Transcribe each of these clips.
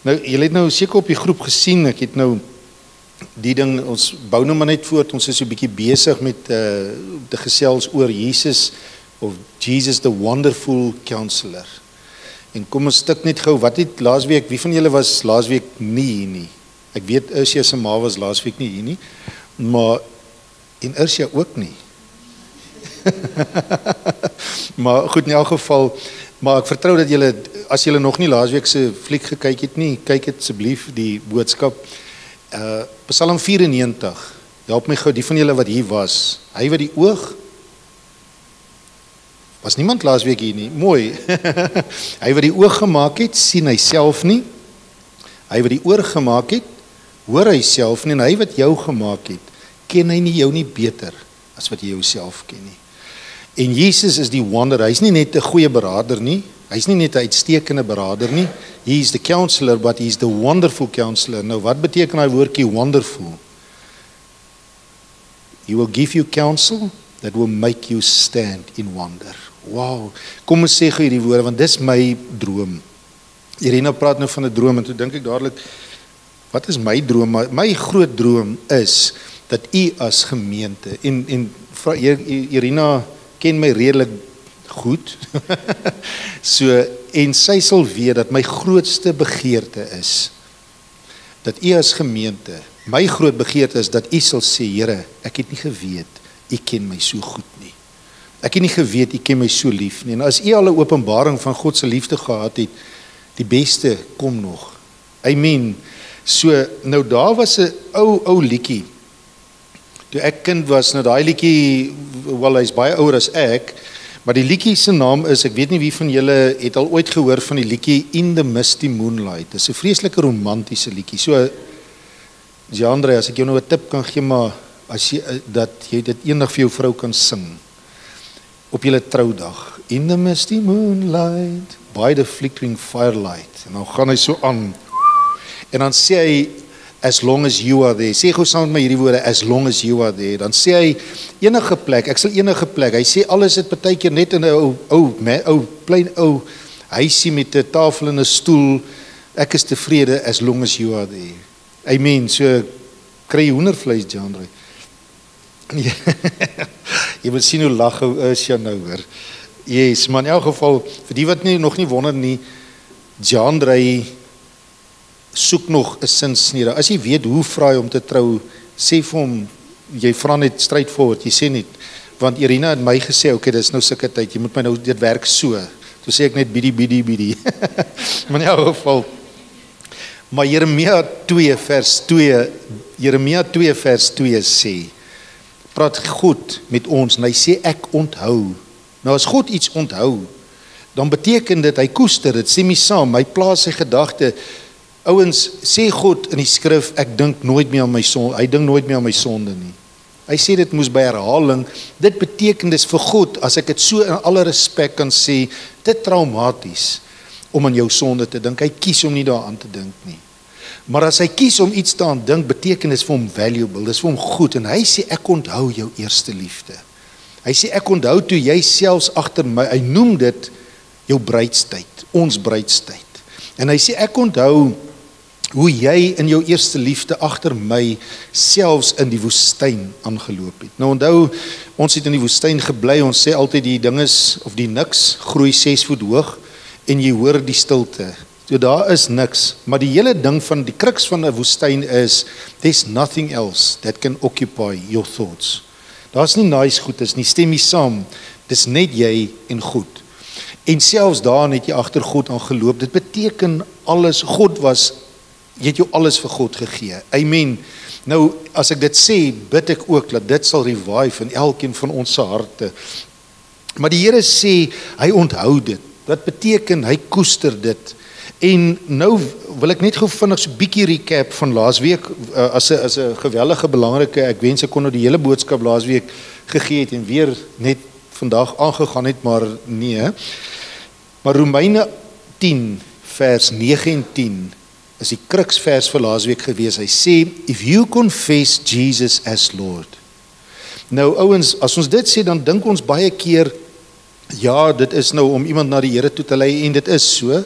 Nou, julle het nou seker op die groep gesien, ek het nou die ding, ons bou nou maar net voort, ons is so 'n bietjie besig met te gesels oor Jesus, of Jesus the Wonderful Counselor. En kom ons stik net gou, wat het laasweek, wie van julle was laasweek nie hier nie? Ek weet Ursia se ma was laasweek nie hier nie, maar en Ursia ook nie. Maar goed, in elk geval, maar ek vertrou dat julle, as julle nog nie laasweek se fliek gekyk het nie, kyk het asseblief die boodskap. Psalm 94, help my gou, die van julle wat hier was, hy wat die oog, was niemand laasweek hier nie, mooi, hy wat die oog gemaak het, sien hy self nie, hy wat die oor gemaak het, hoor hy self nie, en hy wat jou gemaak het, ken hy nie jou nie beter, as wat jy jouself ken nie. En Jesus is die wonder, hy is nie net 'n goeie beraader nie, hy is nie net 'n uitstekende beraader nie, he is the counselor, but he is the wonderful counselor. Nou wat beteken hy woordjie wonderful? He will give you counsel that will make you stand in wonder. Wow, kom ons sê gou hierdie woorde, want dis my droom. Irina praat nou van 'n droom, en toe dink ek dadelik, wat is my droom? My groot droom is, dat u as gemeente, en Irina ken my redelik goed, so, en sy sal weet dat my grootste begeerte is, dat u as gemeente, my groot begeerte is, dat u sal sê, Here, ek het nie geweet, u ken my so goed nie. Ek het nie geweet, u ken my so lief nie. En as u al 'n openbaring van God se liefde gehad het, die beste kom nog. Amen. So, nou daar was 'n ou liedjie, toe ek kind was, nou daai liedjie, wel hy's baie ouer as ek, maar die liedjie se naam is, ek weet nie wie van julle het al ooit gehoor van die liedjie In the Misty Moonlight. Dit is 'n vreeslike romantiese liedjie. So, Jandre, as ek jou nou 'n tip kan gee, maar as jy dat jy dit eendag vir jou vrou kan sing op julle troudag. In the misty moonlight, by the flickering firelight. En dan gaan hy so aan. En dan sê hy, as long as you are there. Sê gou saam met my hierdie woorde, as long as you are there. Dan sê hy, enige plek, ek sal enige plek. Hy sê alles het partykeer net in 'n ou huisie met 'n tafel en 'n stoel. Ek is tevrede as long as you are there. Amen. So kry jy hoendervleis, Jandre. Jy wil sien hoe lag is jy nou hoor. Yes, maar in elk geval, vir die wat nog nie wonder nie, Jandre soek nog 'n sinsnede. As jy weet hoe vra hy om te trou, sê vir hom, jy vra net straightforward, jy sê net, want Irina het my gesê, okay, dis nou sulke tyd, jy moet my nou, dit werk so. Toe sê ek net bidie. Maar in elk geval, maar Jeremia 2 vers 2 sê, praat God met ons, en hy sê, ek onthou. Nou as God iets onthou, dan beteken dit, hy koester dit, sê my saam, hy plaas sy gedagte. Ouens, sê God in die skrif, ek dink nooit meer aan my sonde, hy dink nooit meer aan my sonde nie. Hy sê dit moes by herhaling, dit beteken dis vir God, as ek dit so in alle respek kan sê, dit traumaties, om aan jou sonde te dink, hy kies om nie daaraan te dink nie. Maar as hy kies om iets te aan dink, beteken dis vir hom valuable, dis vir hom goed, en hy sê, ek onthou jou eerste liefde. Hy sê, ek onthou toe jy selfs agter my, hy noem dit jou bruidstyd, ons bruidstyd. En hy sê, ek onthou hoe jy in jou eerste liefde agter my selfs in die woestyn aangeloop het. Nou onthou, ons het in die woestyn gebly, ons sê altyd die ding is, of die niks, groei 6 voet hoog, en jy hoor die stilte. So daar is niks, maar die hele ding van die kruks van 'n woestyn is, there's nothing else that can occupy your thoughts. Daar's nie nice goed, is nie, stem nie saam, dis net jy en God. En selfs daar het jy agter God aangeloop, dit beteken alles, God was, jy het jou alles vir God gegee, amen. Nou, as ek dit sê, bid ek ook, dat dit sal revive in elkeen van ons se harte. Maar die Here sê, hy onthou dit, dat beteken, hy koester dit. En nou wil ek net gou vinnig so 'n bietjie recap van laasweek, as 'n geweldige belangrike, ek wens ek kon nou die hele boodskap laasweek gegee het, en weer net vandag aangegaan het, maar nee. Maar Romeine 10 vers 9 en 10 is die kruksvers vir laasweek gewees. Hy sê, if you confess Jesus as Lord. Nou ouens, as ons dit sê, dan dink ons baie keer, ja, dit is nou om iemand na die Here toe te lei, en dit is so,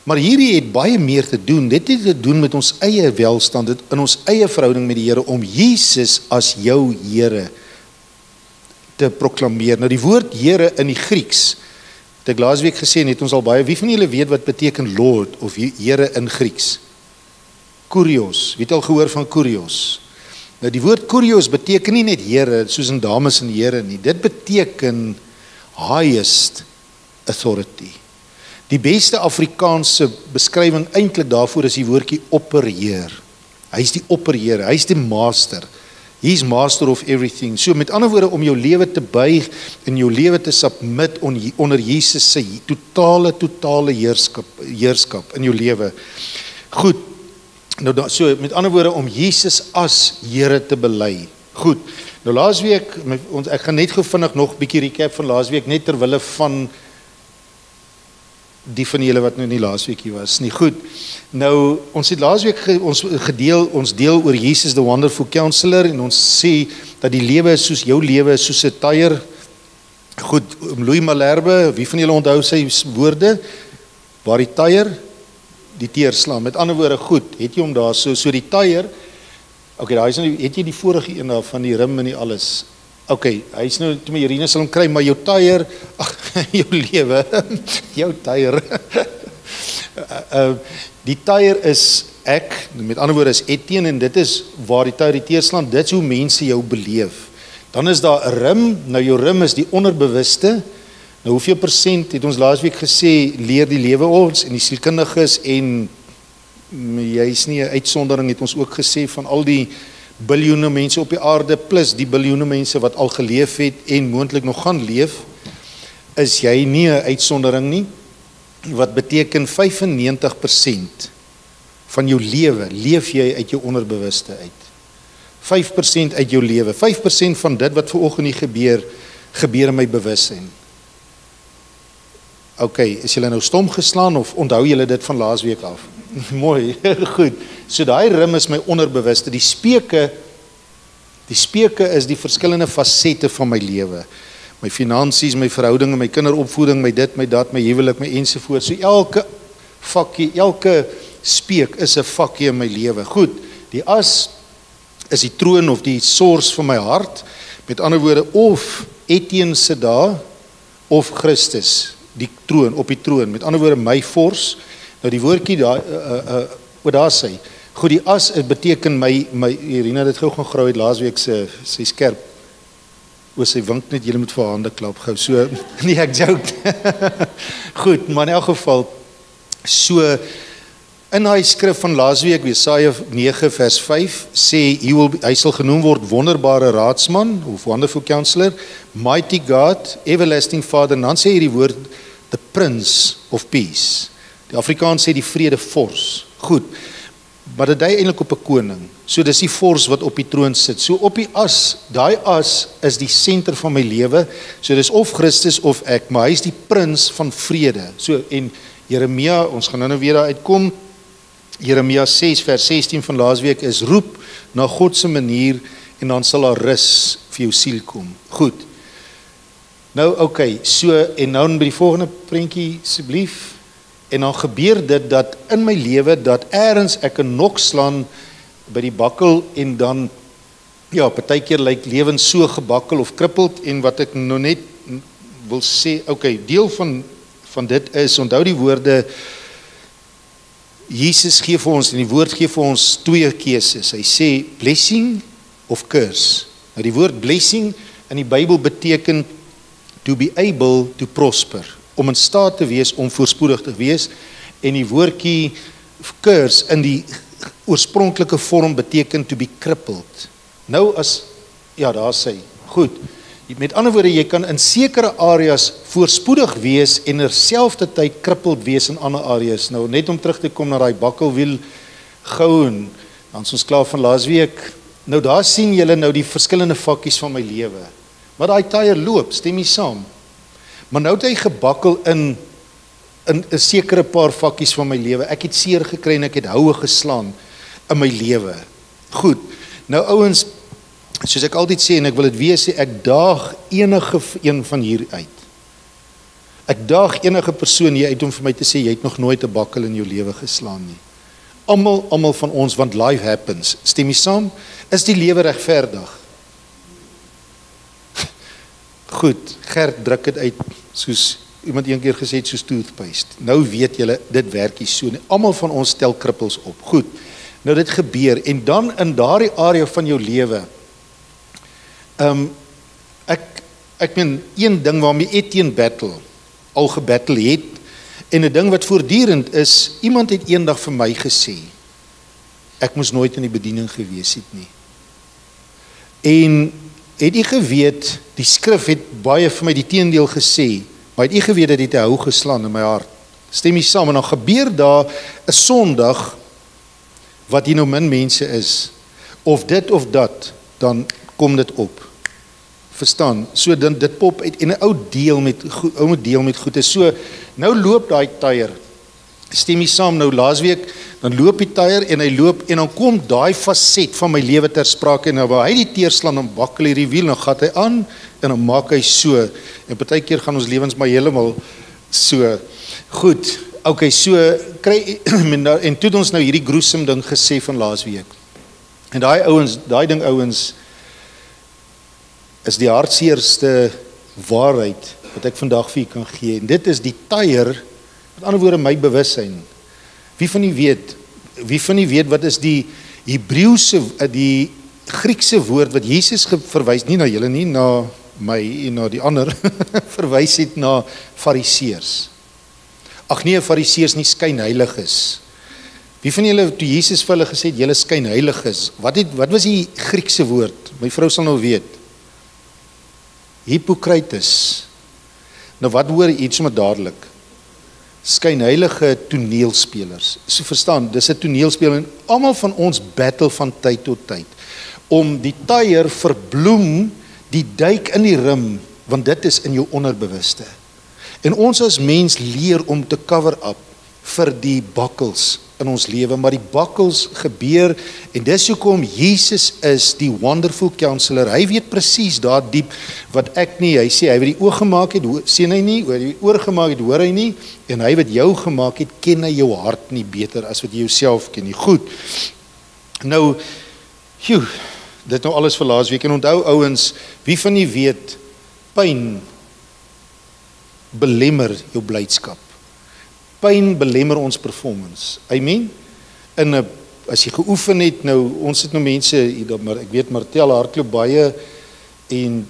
Maar hierdie het baie meer te doen. Dit het te doen met ons eie welstand, in ons eie verhouding met die Here, om Jesus as jou Here te proklameer. Nou die woord Here in die Grieks, het ek laasweek gesê, en het ons al baie, wie van julle weet wat beteken Lord of Here in Grieks? Kurios, wie het al gehoor van Kurios? Nou die woord Kurios beteken nie net Here, soos in dames en Here nie, dit beteken highest authority. Die beste Afrikaanse beskrywing eintlik daarvoor is die woordjie opperheer. Hy is die opperheer, hy is die master. He is master of everything. So met ander woorde, om jou lewe te buig en jou lewe te submit onder Jesus se totale heerskap in jou lewe. Goed. Nou so met ander woorde, om Jesus as Here te bely. Goed. Nou laasweek, ek gaan net gou vinnig nog 'n bietjie recap van laasweek, net ter wille van die van julle wat nou nie laasweek hier was nie. Goed. Nou ons het laasweek ons deel oor Jesus the Wonderful Counselor, en ons sê dat die lewe is soos jou lewe is soos 'n tyre. Goed, Louis Malherbe, wie van julle onthou sy woorde? Waar die tyre die teer slaan. Met ander woorde, goed, het jy hom daar so die tyre. Okay, daai is nou, het jy die vorige een daar van die rim en die alles? Okay, hy is nou, toe my Irene sal hom kry, maar jou tyre, jou lewe, jou tyre. Die tyre is ek, met ander woorde is Etienne, en dit is waar die tyre die teer slaan, dit is hoe mense jou beleef. Dan is daar 'n rim, nou jou rim is die onderbewuste. Nou hoeveel persent het ons laasweek gesê, leer die lewe ons, en die sielkundiges, en jy is nie 'n uitsondering, het ons ook gesê, van al die biljoene mense op die aarde, plus die biljoene mense wat al geleef het, en moontlik nog gaan leef, is jy nie 'n uitsondering nie, wat beteken 95% van jou lewe, leef jy uit jou onderbewuste uit. 5% uit jou lewe, 5% van dit wat vanoggend hier gebeur in my bewussyn. Okay, is julle nou stom geslaan, of onthou julle dit van laasweek af? Mooi, goed. So daai rim is my onderbewuste. Die speke is die verskillende fasette van my lewe. My finansies, my verhoudinge, my kinderopvoeding, my dit, my dat, my huwelik, my ensovoort. So elke vakkie, elke speek is 'n vakkie in my lewe. Goed, die as is die troon of die source van my hart. Met ander woorde, of Etienne se daar, of Christus, die troon, op die troon. Met ander woorde, my force. Nou die woordjie daar, wat daar sê. Goed, die as, het beteken my Irina het dit gou gaan graai het laasweek sy skerp. Sy wink net, julle moet vir hande klap gou. So, nee, ek joke. Goed, maar in elk geval, so, in hy skrif van laasweek, Jesaja 9 vers 5, sê, hy sal genoem word wonderbare raadsman, of wonderful counselor, mighty God, everlasting Father, en dan sê hy die woord, the Prince of Peace. Die Afrikaans sê die vrede vors. Goed, maar dit dui eintlik op 'n koning. So dis die vors wat op die troon sit. So op die as, daai as is die senter van my lewe. So dis of Christus of ek, maar hy is die prins van vrede. So en Jeremia, ons gaan nou weer daar uitkom. Jeremia 6 vers 16 van laasweek is roep na God se manier en dan sal daar rus vir jou siel kom. Goed. Nou okay, so en nou by die volgende prentjie asseblief. En dan gebeur dit dat in my lewe dat eers ek 'n nok slaan by die bakkel en dan ja, partykeer lyk lewens so gebakkel of krippeld en wat ek nou net wil sê, okay, deel van dit is, onthou die woorde Jesus gee vir ons en die woord gee vir ons twee keuses. Hy sê blessing of curse. Nou die woord blessing in die Bybel beteken to be able to prosper, om in staat te wees om voorspoedig te wees, en die woordjie curse in die oorspronklike vorm beteken to be crippled. Nou as ja, daar sê, goed. Met ander woorde, jy kan in sekere areas voorspoedig wees en terselfdertyd krippeld wees in ander areas. Nou net om terug te kom na daai bakkelwiel gou en dan is ons klaar van laasweek. Nou daar sien julle nou die verskillende vakkies van my lewe. Maar daai tyre loop, stem jy saam? Maar nou het hy gebakkel in 'n sekere paar vakkies van my lewe. Ek het seer gekry en ek het houe geslaan in my lewe. Goed. Nou ouens, soos ek altyd sê en ek wil dit weer sê, ek daag enige een van hier uit. Ek daag enige persoon hier uit om vir my te sê, jy het nog nooit 'n bakkel in jou lewe geslaan nie. Almal van ons, want life happens. Stem jy saam? Is die lewe regverdig? Goed, Gert druk dit uit, soos iemand een keer gesê het, soos toothpaste. Nou weet julle, dit werk nie so nie. Almal van ons stel krippels op. Goed, nou dit gebeur, en dan in daardie area van jou lewe, ek meen, een ding waarmee Etienne battle, al gebattle het, en 'n ding wat voortdurend is, iemand het eendag vir my gesê, ek moes nooit in die bediening gewees het nie. En het jy geweet, die skrif het baie vir my die teendeel gesê, maar het jy geweet dat dit 'n hou geslaan in my hart? Stem jy saam? En dan gebeur daar 'n Sondag, wat hier nou min mense is, of dit of dat, dan kom dit op. Verstaan? So dan dit pop uit, en 'n ou moet deel met goed is. So, nou loop daai tyre, stem jy saam, nou laasweek, dan loop die tyre, en hy loop, en dan kom daai faset van my lewe ter sprake, en nou waar hy die teerslaan, dan bakkel hy die wiel, dan gaat hy aan, en dan maak hy so, en partykeer gaan ons lewens maar heeltemal so. Goed, okay, so, en toe het ons nou hierdie gruesome ding gesê van laasweek, en daai ding ouens, is die hartseerste waarheid wat ek vandag vir u kan gee. En dit is die tyre, met ander woorde my bewussyn. Wie van u weet wat is die Hebreëse, die Griekse woord wat Jesus verwys, nie na julle nie, na my en na die ander, verwys het na fariseërs. Ag nee, fariseërs nie skynheilig is. Wie van julle, toe Jesus vir hulle gesê het, julle skynheilig is, wat was die Griekse woord? My vrou sal nou weet. Hippokrites. Nou wat hoor iets maar dadelik? Skynheilige toneelspelers. So verstaan, dis 'n toneelspeler, en almal van ons battle van tyd tot tyd om die tyre verbloem, die duik in die rim, want dit is in jou onderbewuste. En ons as mens leer om te cover up vir die bakkels in ons lewe, maar die bakkels gebeur, en dis hoekom Jesus is die wonderful counselor. Hy weet presies daar diep wat ek nie, hy sê, hy wat die oog gemaak het, sien hy nie, wat die oor gemaak het, hoor hy nie, en hy wat jou gemaak het, ken hy jou hart nie beter as wat jy jouself ken nie. Goed, nou, dit nou alles vir laasweek, en onthou ouens, wie van die weet, pyn belemmer jou blydskap. Pyn belemmer ons performance. Amen. En as jy geoefen het, nou, ons het nou mense, maar ek weet Martel hardloop baie, en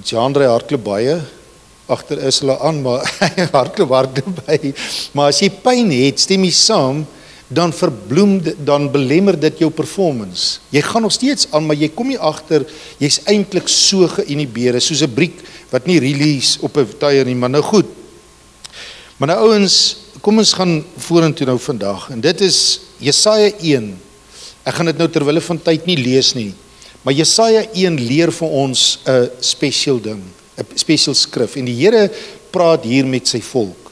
Jandre hardloop baie, agter is hulle aan, maar hy hardloop by. Maar as jy pyn het, stem jy saam, dan dan belemmer dit jou performance. Jy gaan nog steeds aan, maar jy kom nie agter, jy's eintlik so geïnhibeer, soos 'n briek wat nie release op 'n tyre nie, maar nou goed. Maar nou ouens, kom ons gaan vorentoe nou vandag, en dit is Jesaja 1, ek gaan dit nou terwille van tyd nie lees nie, maar Jesaja 1 leer vir ons 'n special ding, 'n special skrif, en die Here praat hier met sy volk.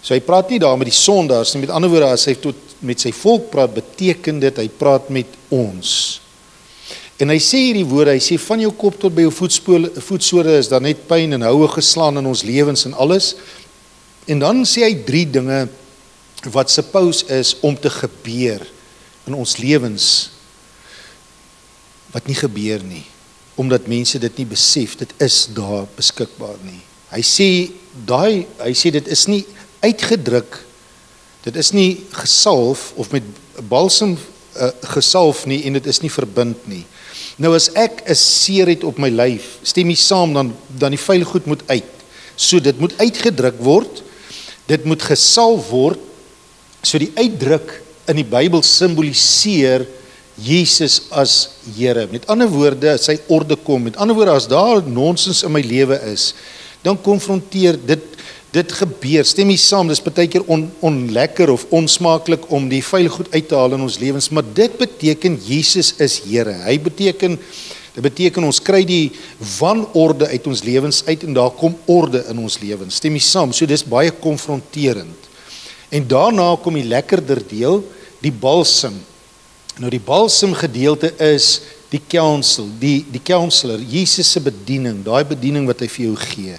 So hy praat nie daar met die sondaars nie, met ander woorde, as hy met sy volk praat, beteken dit, hy praat met ons. En hy sê hierdie woorde, hy sê, van jou kop tot by jou voetsole is daar net pyn en houe geslaan in ons lewens en alles. En dan sê hy 3 dinge wat suppose is om te gebeur in ons lewens, wat nie gebeur nie, omdat mense dit nie besef, dit is daar beskikbaar nie. Hy sê dit is nie uitgedruk, dit is nie gesalf of met balsem gesalf nie, en dit is nie verbind nie. Nou as ek 'n seer het op my lyf, stem jy saam, dan die vuil goed moet uit. So dit moet uitgedruk word, dit moet gesalf word, so die uitdruk in die Bybel simboliseer Jesus as Here. Met ander woorde, as sy orde kom, met ander woorde, as daar nonsens in my lewe is, dan konfronteer dit gebeur, stem jy saam, dis partykeer onlekker of onsmaaklik om die vuil goed uit te haal in ons lewens, maar dit beteken Jesus is Here. Dit beteken ons kry die wanorde uit ons lewens uit, en daar kom orde in ons lewens, stem jy saam, so dis baie konfronterend. En daarna kom die lekkerder deel, die balsem. Nou die balsem gedeelte is die counsel, die counselor, Jesus se bediening, daai bediening wat hy vir jou gee.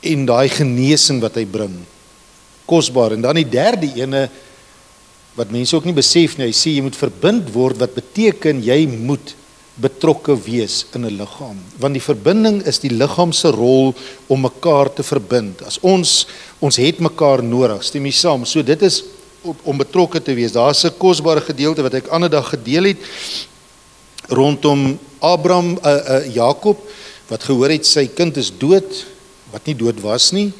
en daai genesing wat hy bring. Kosbaar. En dan die derde ene, wat mense ook nie besef nie, hy sê jy moet verbind word, wat beteken jy moet betrokke wees in 'n liggaam. Want die verbinding is die liggaam se rol om mekaar te verbind. As ons het mekaar nodig, stem jy saam? So dit is om betrokke te wees. Daar's 'n kosbare gedeelte wat ek ander dag gedeel het rondom Abraham, Jakob, wat gehoor het sy kind is dood, wat nie dood was nie,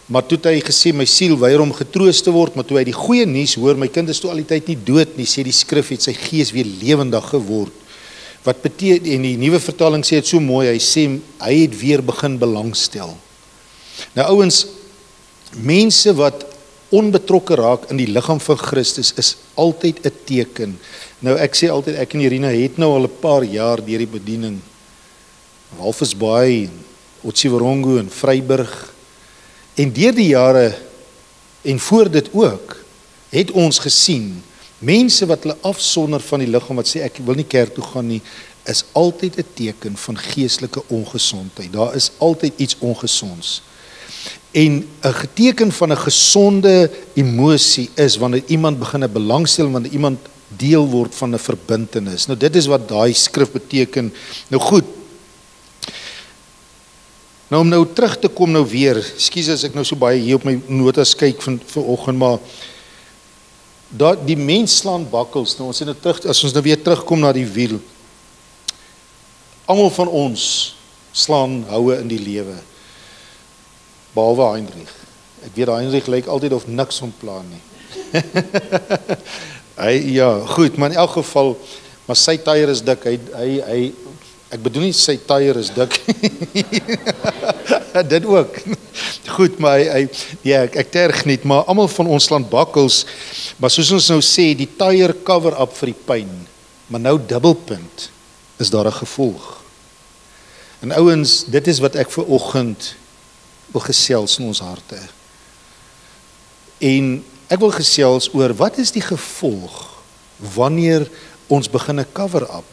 maar toe het hy gesê, my siel weier om getroos te word, maar toe hy die goeie nuus hoor, my kind is toe al die tyd nie dood nie, sê die skrif, het sy gees weer lewendig geword. Wat beteken, en die nuwe vertaling sê het so mooi, hy sê, hy het weer begin belangstel. Nou ouens, mense wat onbetrokke raak in die liggaam van Christus, is altyd 'n teken. Nou ek sê altyd, ek en Irina het nou al 'n paar jaar deur die bediening, Walvisbaai, Otjiwarongo en Vryburg, en deur die jare, en voor dit ook, het ons gesien, mense wat hulle afsonder van die liggaam, wat sê, ek wil nie kerk toe gaan nie, is altyd 'n teken van geestelike ongesondheid. Daar is altyd iets ongesonds. En 'n geteken van 'n gesonde emosie is, wanneer iemand begin 'n belangstel, wanneer iemand deel word van 'n verbintenis. Nou dit is wat daai skrif beteken. Nou goed, nou om nou terug te kom nou weer, ekskuus as ek nou so baie hier op my notas kyk vanoggend, maar die mens slaan bakkels, nou ons het nou terug, as ons nou weer terugkom na die wiel, almal van ons slaan houe in die lewe, behalwe Heinrich. Ek weet Heinrich lyk altyd of niks ontplan nie. Ja, goed, maar in elk geval, maar sy tyre is dik, ek bedoel nie sy tyre is dik, dit ook, goed, maar ja, ek terg nie, maar almal van ons slaan bakkels, maar soos ons nou sê, die tyre cover up vir die pyn, maar nou dubbelpunt, is daar 'n gevolg. En ouens, dit is wat ek vanoggend wil gesels in ons harte. En ek wil gesels oor, wat is die gevolg wanneer ons begin 'n cover-up?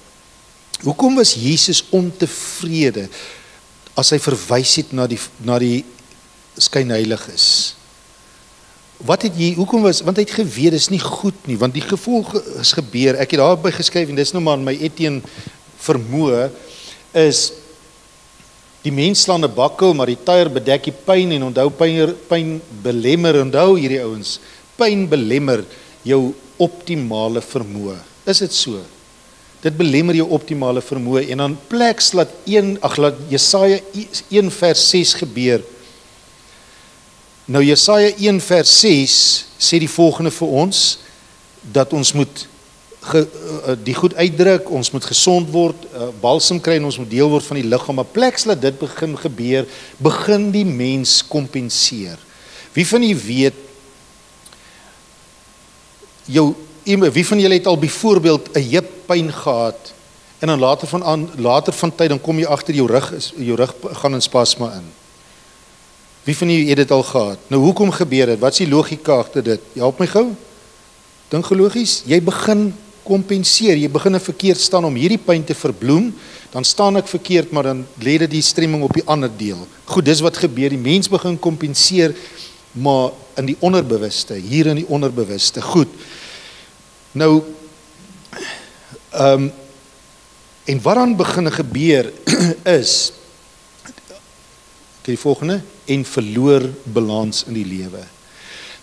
Hoekom was Jesus ontevrede as hy verwys het na die skynheiliges? Hoekom was, want hy het geweet, dis nie goed nie, want die gevolg is gebeur, ek het daarby geskryf, en dis nou maar my Etienne vermoë, is, die mens slaan 'n bakkel, maar die tyre bedek die pyn, en onthou, pyn belemmer, onthou hierdie ouens, pyn belemmer jou optimale vermoë. Is dit so? Dit belemmer jou optimale vermoë, en dan plek laat Jesaja 1 vers 6 gebeur. Nou Jesaja 1 vers 6 sê die volgende vir ons, dat ons moet die goed uitdruk, ons moet gesond word, balsem kry, en ons moet deel word van die liggaam, maar plek laat dit begin gebeur, begin die mens kompenseer. Wie van julle weet, wie van julle het al byvoorbeeld 'n heuppyn gehad, en dan later van tyd, dan kom jy agter jou rug gaan in spasma in. Wie van julle het dit al gehad? Nou hoekom gebeur dit? Wat is die logika agter dit? Help my gou. Dink logies, jy begin kompenseer, jy begin 'n verkeerd staan om hierdie pyn te verbloem, dan staan ek verkeerd, maar dan lê dit die stremming op die ander deel. Goed, dis wat gebeur, die mens begin kompenseer, maar in die onderbewuste, hier in die onderbewuste. Goed. Nou, en wat dan begin gebeur is, die volgende, en verloor balans in die lewe.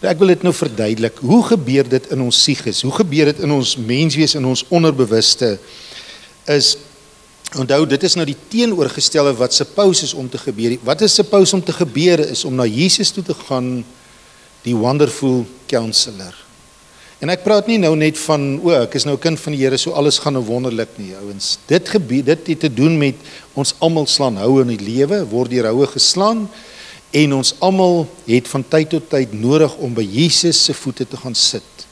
Nou ek wil dit nou verduidelik, hoe gebeur dit in ons psiges, hoe gebeur dit in ons menswees, in ons onderbewuste, is, onthou, dit is nou die teenoorgestelde wat suppose is om te gebeur. Wat is suppose om te gebeur, is om na Jesus toe te gaan, die wonderful counselor. En ek praat nie nou net van, ek is nou 'n kind van die Here, so alles gaan nou wonderlik nie, ouens. Dit het te doen met, ons almal slaan houe in die lewe, word deur houe geslaan, en ons almal het van tyd tot tyd nodig om by Jesus se voete te gaan sit,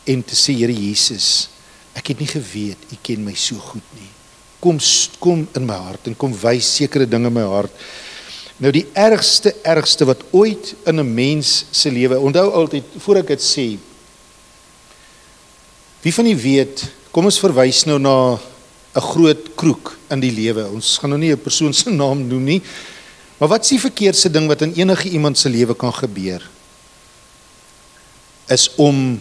en te sê, Here Jesus, ek het nie geweet, U ken my so goed nie. Kom in my hart, en kom wys sekere dinge in my hart. Nou die ergste wat ooit in 'n mens se lewe, onthou altyd, voor ek dit sê, wie van julle weet, kom ons verwys nou na 'n groot kroeg in die lewe, ons gaan nou nie 'n persoon se naam noem nie, Maar wat is die verkeerdste ding wat in enige iemand se lewe kan gebeur? Is om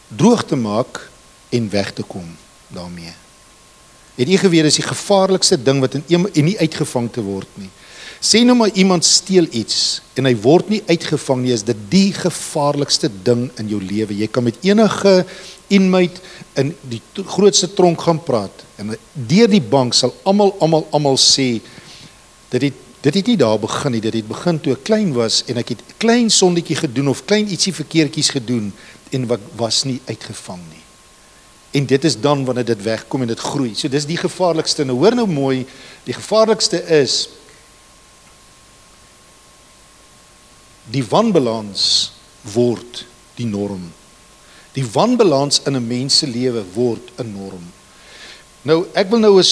droog te maak en weg te kom daarmee. Het jy geweet is die gevaarlikste ding wat en nie uitgevang te word nie. Sê nou maar iemand steel iets en hy word nie uitgevang nie, is dit die gevaarlikste ding in jou lewe. Jy kan met enige inmate in die grootste tronk gaan praat en deur die bank sal almal sê dit het nie daar begin nie, dit het begin toe ek klein was en ek het 'n klein sondetjie gedoen of klein ietsie verkeertjies gedoen en wat was nie uitgevang nie. En dit is dan wanneer dit wegkom en dit groei. So dis die gevaarlikste. Nou hoor nou mooi, die gevaarlikste is die wanbalans word die norm. Die wanbalans in 'n mens se lewe word 'n norm. Nou ek wil nou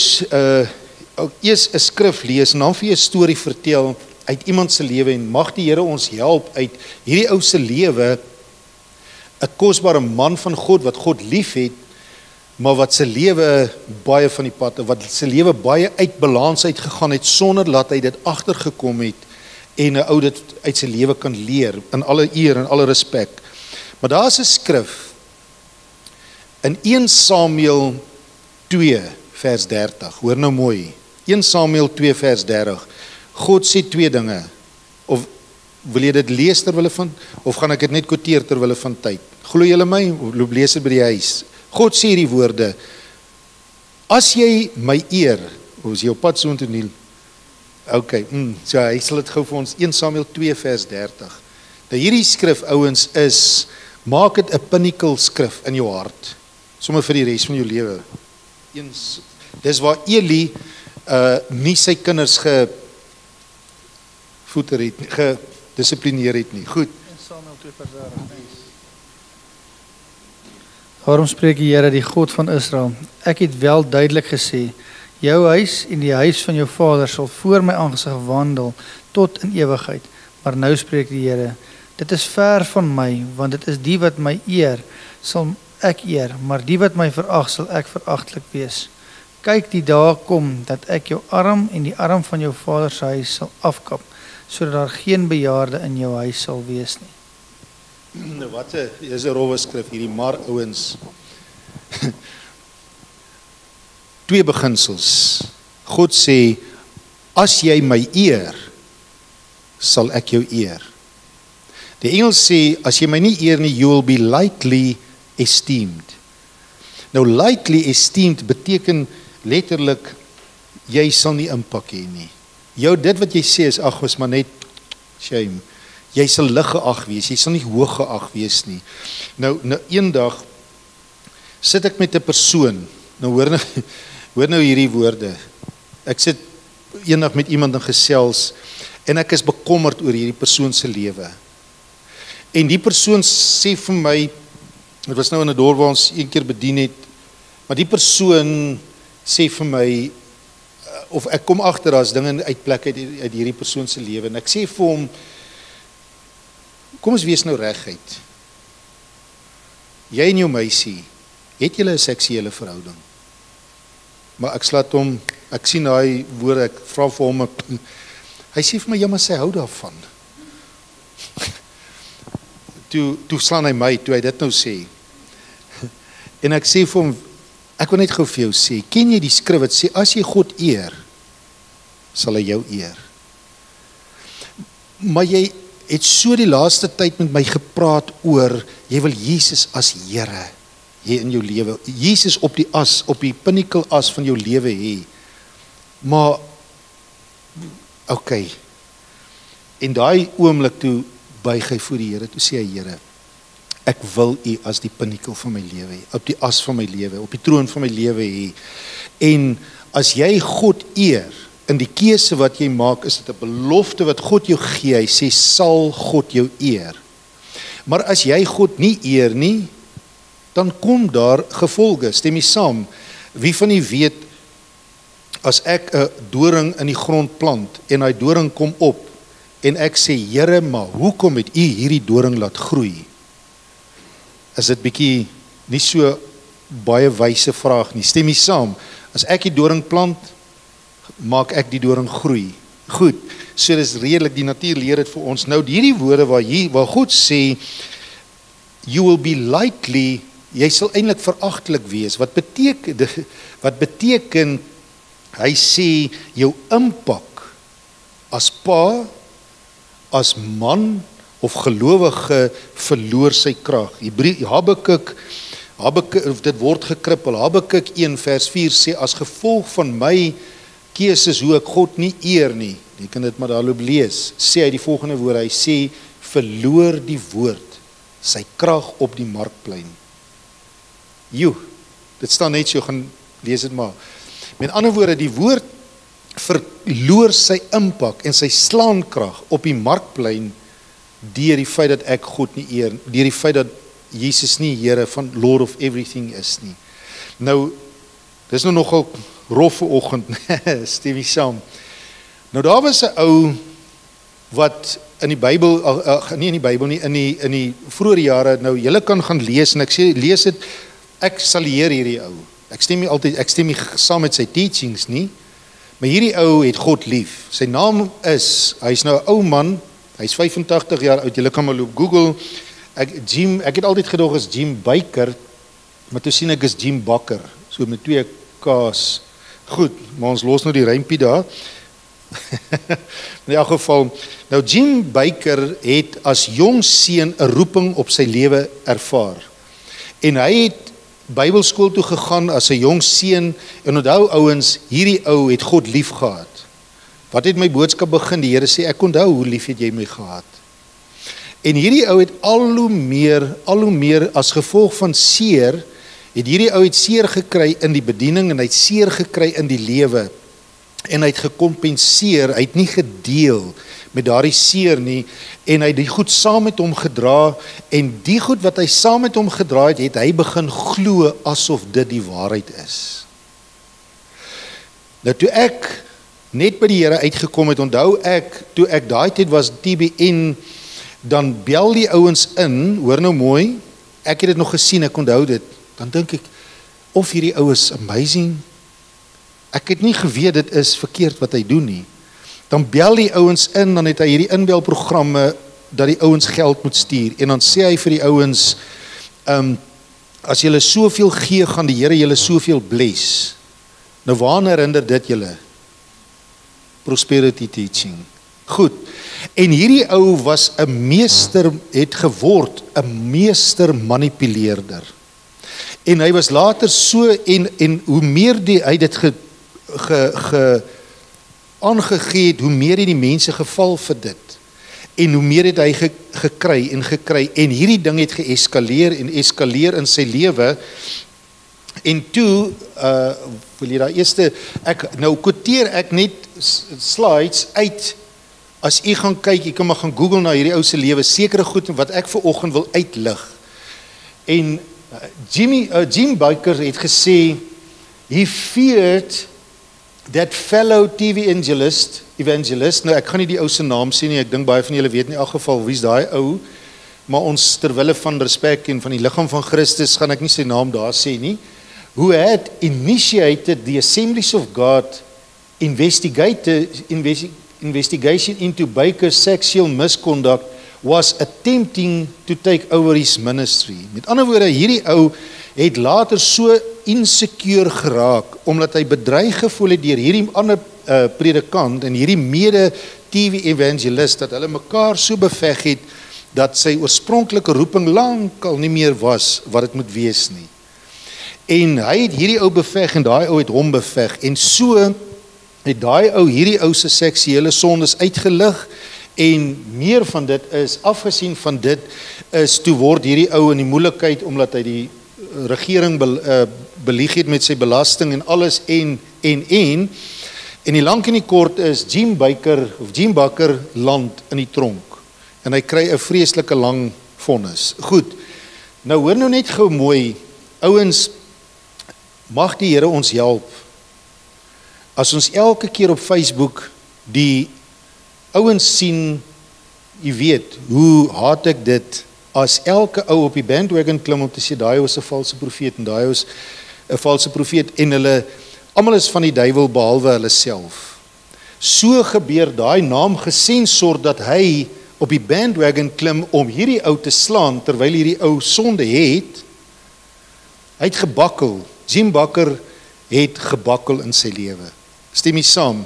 eers 'n skrif lees en dan vir 'n storie vertel uit iemand se lewe en mag die Here ons help uit hierdie ou se lewe, 'n kosbare man van God wat God liefhet, maar wat sy lewe baie van die pad, wat sy lewe baie uit balans uit gegaan het sonder dat hy dit agtergekom het en 'n ou dit uit sy lewe kan leer in alle eer en alle respek. Maar daar is 'n skrif in 1 Samuel 2 vers 30. Hoor nou mooi. 1 Samuel 2 vers 30. God sê twee dinge. Of wil jy dit lees terwille van of gaan ek dit net quoteer terwille van tyd? Glo julle my? Loop lees dit by die huis. God sê die woorde: as jy my eer, of is jy op pad so intoe Niel? Okay, so hy sal dit gou vir ons 1 Samuel 2 vers 30. Nou hierdie skrif ouens is, maak dit 'n pinnacle skrif in jou hart, sommer vir die res van jou lewe. Dis waar Eli nie sy kinders gevoeder het, gedisiplineer het nie. Goed. 1 Samuel 2 vers 30. Daarom spreek die Here, die God van Israel: ek het wel duidelik gesê, jou huis en die huis van jou vader sal voor my aangesig wandel tot in ewigheid. Maar nou spreek die Here: dit is ver van my, want dit is die wat my eer, sal ek eer, maar die wat my verag, sal ek veragtelik wees. Kyk, die dae kom dat ek jou arm en die arm van jou vader se huis sal afkap, sodat daar geen bejaarde in jou huis sal wees nie. Nou wat is 'n rowwe skrif hierdie, maar ouens. Twee beginsels. God sê, as jy my eer, sal ek jou eer. Die Engels sê, as jy my nie eer nie, you will be lightly esteemed. Nou lightly esteemed beteken letterlik, jy sal nie impak hê nie. Dit wat jy sê is, ag, is maar net shame. Jy sal lig geag wees, jy sal nie hoog geag wees nie. Nou eendag sit ek met 'n persoon. Nou hoor nou hierdie woorde. Ek sit eendag met iemand in gesels en ek is bekommerd oor hierdie persoon se lewe. En die persoon sê vir my, dit was nou in 'n dorp waar ons een keer bedien het, maar die persoon sê vir my, of ek kom agter daar's dinge uit plek uit hierdie persoon se lewe en ek sê vir hom, kom ons wees nou reguit. Jy en jou meisie, het julle 'n seksuele verhouding? Maar ek slaat hom, ek sien daai woorde, ek vra vir hom, hy sê vir my, ja, maar sy hou daarvan. Toe slaan hy my, toe hy dit nou sê. En ek sê vir hom, ek wil net gou vir jou sê, ken jy die skrif wat sê, as jy God eer, sal hy jou eer. Maar jy het so die laaste tyd met my gepraat oor, jy wil Jesus as Here hê in jou lewe. Jesus op die as, op die pinnacle as van jou lewe hê. Maar, okay. En daai oomblik toe buig hy voor die Here, toe sê hy, Here, ek wil U as die pinnacle van my lewe hê, op die as van my lewe, op die troon van my lewe hê. En as jy God eer, in die keuse wat jy maak, is dit 'n belofte wat God jou gee. Hy sê, sal God jou eer. Maar as jy God nie eer nie, dan kom daar gevolge. Stem jy saam? Wie van u weet, as ek 'n doring in die grond plant en daai doring kom op en ek sê, Here, maar hoekom het U hierdie doring laat groei? Is dit bietjie nie so baie wyse vraag nie. Stem jy saam? As ek die doring plant, maak ek die doring groei. Goed. So dis redelik, die natuur leer dit vir ons. Nou hierdie woorde waar God sê, you will be lightly, jy sal eintlik veragtelik wees. Wat beteken, hy sê, jou impak as pa, as man of gelowige verloor sy krag. Habakuk, dit word gekrippel. Habakuk 1 vers 4 sê, as gevolg van my keuses hoe ek God nie eer nie, jy kan dit maar daarop lees, sê hy die volgende woorde, hy sê, verloor die woord, sy krag op die markplein. Dit staan net so, gaan lees dit maar. Met ander woorde, die woord verloor sy impak en sy slaankrag op die markplein deur die feit dat ek God nie eer, deur die feit dat Jesus nie Here van Lord of everything is nie. Nou, dis nou nogal roffe oggend, stem jy saam. Nou daar was 'n ou wat in die Bybel, nie in die Bybel nie, in die vroeë jare, nou julle kan gaan lees en ek sê lees dit, ek salieer hierdie ou. Ek stem nie saam met sy teachings nie, maar hierdie ou het God lief. Sy naam is, hy's nou 'n ou man, hy's 85 jaar oud, julle kan maar loop Google. Ek het altyd gedog is Jim Baker, maar toe sien ek is Jim Bakker, so met 2 K's. Goed, maar ons los nou die rympie daar. In elk geval, nou Jim Baker het as jong seun 'n roeping op sy lewe ervaar. En hy het Bybelskool toe gegaan as 'n jong seun, en onthou ouens, hierdie ou het God lief gehad. Wat het my boodskap begin? Die Here sê, ek onthou hoe lief het jy my gehad. En hierdie ou het al hoe meer as gevolg van seer, het hierdie ou het seer gekry in die bediening en hy het seer gekry in die lewe. En hy het gekompenseer, hy het nie gedeel met daardie seer nie, en hy het die goed saam met hom gedra, en die goed wat hy saam met hom gedra het, het hy begin glo asof dit die waarheid is. Nou toe ek net by die Here uitgekom het, onthou ek, toe ek daai tyd was TBN, dan bel die ouens in, hoor nou mooi, ek het dit nog gesien, ek onthou dit, dan dink ek, of hierdie ou is amazing, ek het nie geweet dit is verkeerd wat hy doen nie, dan bel die ouens in, dan het hy hierdie inbelprogramme, dat die ouens geld moet stuur, en dan sê hy vir die ouens, as julle soveel gee, gaan die Here julle soveel bless. Nou waaraan herinner dit julle? Prosperity teaching. Goed, en hierdie ou was 'n meester, het geword 'n meester manipuleerder. En hy was later so, en hoe meer hy dit aangegee het, hoe meer het die mense geval vir dit. En hoe meer het hy gekry, en hierdie ding het geeskaleer in sy lewe. En toe, wil jy daar eerste, nou quoteer ek net slides uit, as jy gaan kyk, jy kan maar gaan Google na hierdie ou se lewe, sekere goed wat ek vanoggend wil uitlig. En Jim Baker het gesê, he feared that fellow TV evangelist, nou ek gaan nie die ou se naam sê nie, ek dink baie van julle weet in elk geval wie's daai ou, maar ons terwille van respek en van die liggaam van Christus, gaan ek nie sy naam daar sê nie, who had initiated the Assemblies of God investigation into Baker's sexual misconduct, was attempting to take over his ministry. Met ander woorde, hierdie ou het later so insecure geraak, omdat hy bedreig gevoel het deur hierdie ander predikant en hierdie mede TV evangelist, dat hulle mekaar so beveg het, dat sy oorspronklike roeping lankal nie meer was wat dit moet wees nie. En hy het hierdie ou beveg en daai ou het hom beveg, en so het daai ou hierdie ou se seksuele sondes uitgelig, en meer van dit is, afgesien van dit, is toe word hierdie ou in die moeilikheid, omdat hy die regering belieg het met sy belasting en alles, en die lank en die kort is, Jim Bakker land in die tronk, en hy kry 'n vreeslike lang vonnis. Goed, nou hoor nou net gou mooi, ouens, mag die Here ons help, as ons elke keer op Facebook die ouens sien, jy weet, hoe haat ek dit, as elke ou op die bandwagon klim om te sê, daai is 'n valse profeet, en daai is 'n valse profeet, en hulle, almal is van die duiwel behalwe hulle self. So gebeur daai naamgesensor dat hy op die bandwagon klim om hierdie ou te slaan terwyl hierdie ou sonde het. Hy het gebakkel. Jim Bakker het gebakkel in sy lewe. Stem jy saam?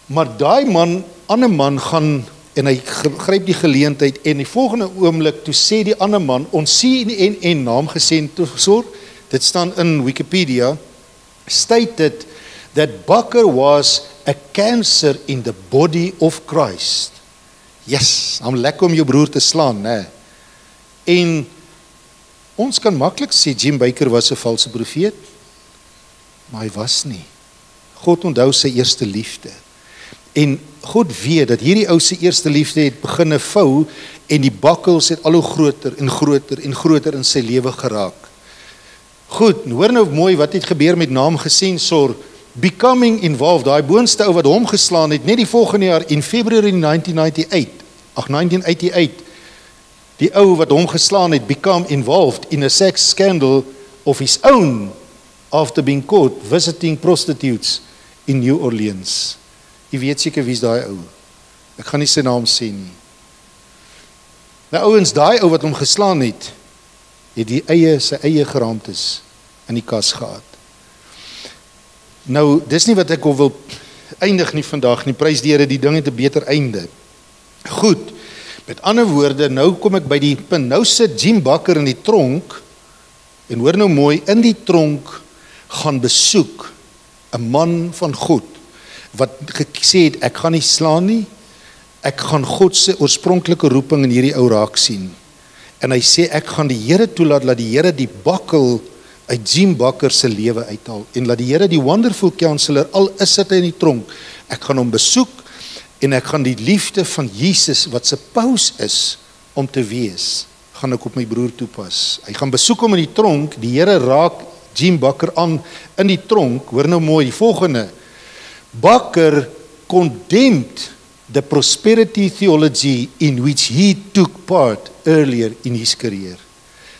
Maar daai man, ander man gaan en hy gryp die geleentheid en die volgende oomblik toe sê die ander man, ons sien en naamgesensor, dit staan in Wikipedia, stated that Bakker was a cancer in the body of Christ. Yes, hom lekker om jou broer te slaan, né? En ons kan maklik sê Jim Bakker was 'n valse profeet, maar hy was nie. God onthou sy eerste liefde. En God weet dat hierdie ou se eerste liefde het begin vou en die bakkels het al hoe groter en groter en groter in sy lewe geraak. Goed, hoor nou mooi wat het gebeur met naamgesensor, becoming involved, daai boonste ou wat hom geslaan het, net die volgende jaar in February 1988, die ou wat hom geslaan het, become involved in a sex scandal of his own after being caught visiting prostitutes in New Orleans. Jy weet seker wie's daai ou. Ek gaan nie sy naam sê nie. Nou ouens, daai ou wat hom geslaan het sy eie geraamtes in die kas gehad. Nou, dis nie wat ek wil eindig nie vandag nie, prys die Here, die ding het 'n beter einde. Goed, met ander woorde, nou kom ek by die punt, nou sit Jim Bakker in die tronk, en hoor nou mooi, in die tronk gaan besoek 'n man van God, wat gesê het, ek gaan nie slaan nie, ek gaan God se oorspronklike roeping in hierdie ou raak sien. En hy sê, ek gaan die Here toelaat, laat die Here die bakkel uit Jim Bakker se lewe uithaal, en laat die Here die wonderful counselor, al is dit in die tronk, ek gaan hom besoek, en ek gaan die liefde van Jesus, wat se paus is, om te wees, gaan ek op my broer toepas. Hy gaan besoek hom in die tronk, die Here raak Jim Bakker aan in die tronk, hoor nou mooi, die volgende, Bakker condemned the prosperity theology in which he took part earlier in his career.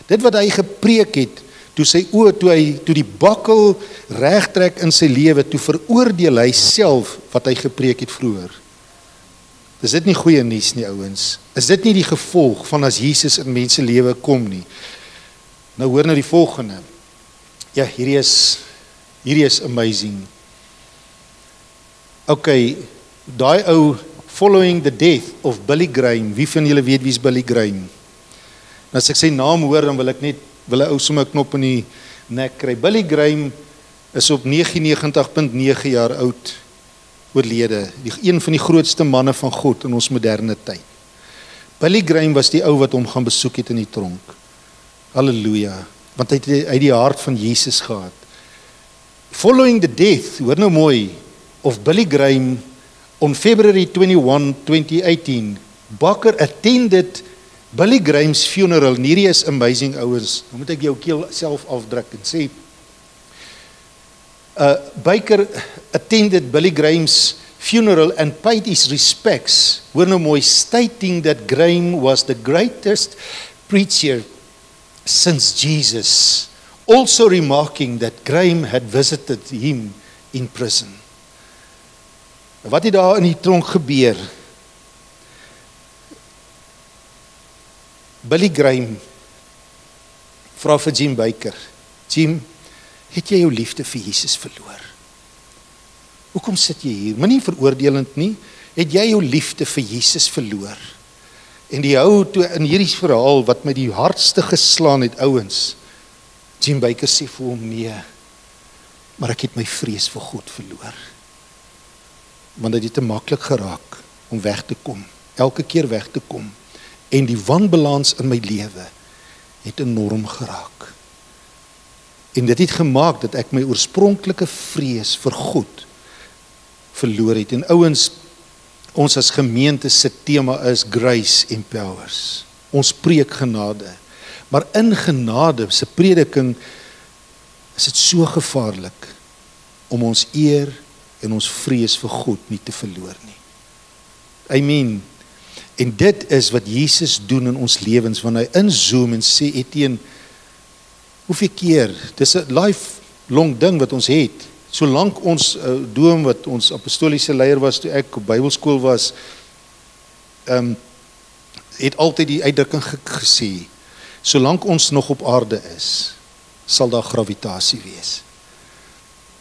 Dit wat hy gepreek het, toe die bakkel regtrek in sy lewe, toe veroordeel hy self wat hy gepreek het vroeër. Is dit nie goeie nuus nie, ouens? Is dit nie die gevolg van as Jesus in mense lewe kom nie? Nou hoor nou die volgende. Ja, hierdie is amazing. Okay, daai ou following the death of Billy Graham, wie van julle weet wie is Billy Graham? Nou as ek sy naam hoor, dan wil 'n ou sommer 'n knop in die nek kry. Billy Graham is op 99.9 jaar oud oorlede, een van die grootste manne van God in ons moderne tyd. Billy Graham was die ou wat hom gaan besoek het in die tronk. Halleluja, want hy het die hart van Jesus gehad. Following the death, hoor nou mooi, of Billy Graham on February 21, 2018, Bakker attended Billy Graham's funeral. Hierdie is amazing, ouens. Nou moet ek jou keel self afdruk en sê, Bakker attended Billy Graham's funeral and paid his respects, hoor nou mooi, stating that Graham was the greatest preacher since Jesus, also remarking that Graham had visited him in prison. Wat het daar in die tronk gebeur? Billy Graham vra vir Jim Bakker, Jim, het jy jou liefde vir Jesus verloor? Hoekom sit jy hier? Maar nie veroordelend nie, het jy jou liefde vir Jesus verloor? En die ou toe in hierdie verhaal wat my die hardste geslaan het, ouens, Jim Bakker sê vir hom, nee, maar ek het my vrees vir God verloor. Want dit het te maklik geraak om weg te kom, elke keer weg te kom. En die wanbalans in my lewe het enorm geraak. En dit het gemaak dat ek my oorspronklike vrees vir God verloor het. En ouens, ons as gemeente se tema is Grace Empowers. Ons preek genade. Maar in genade se prediking is dit so gevaarlik om ons eer en ons vrees vir God nie te verloor nie. Amen. En dit is wat Jesus doen in ons lewens, wanneer hy inzoom en sê, Etienne, hoeveel keer, dis 'n lifelong ding wat ons het, Solank ons Doom wat ons apostoliese leier was toe ek op Bybelskool was, het altyd die uitdrukking gesê, solank ons nog op aarde is, sal daar gravitasie wees.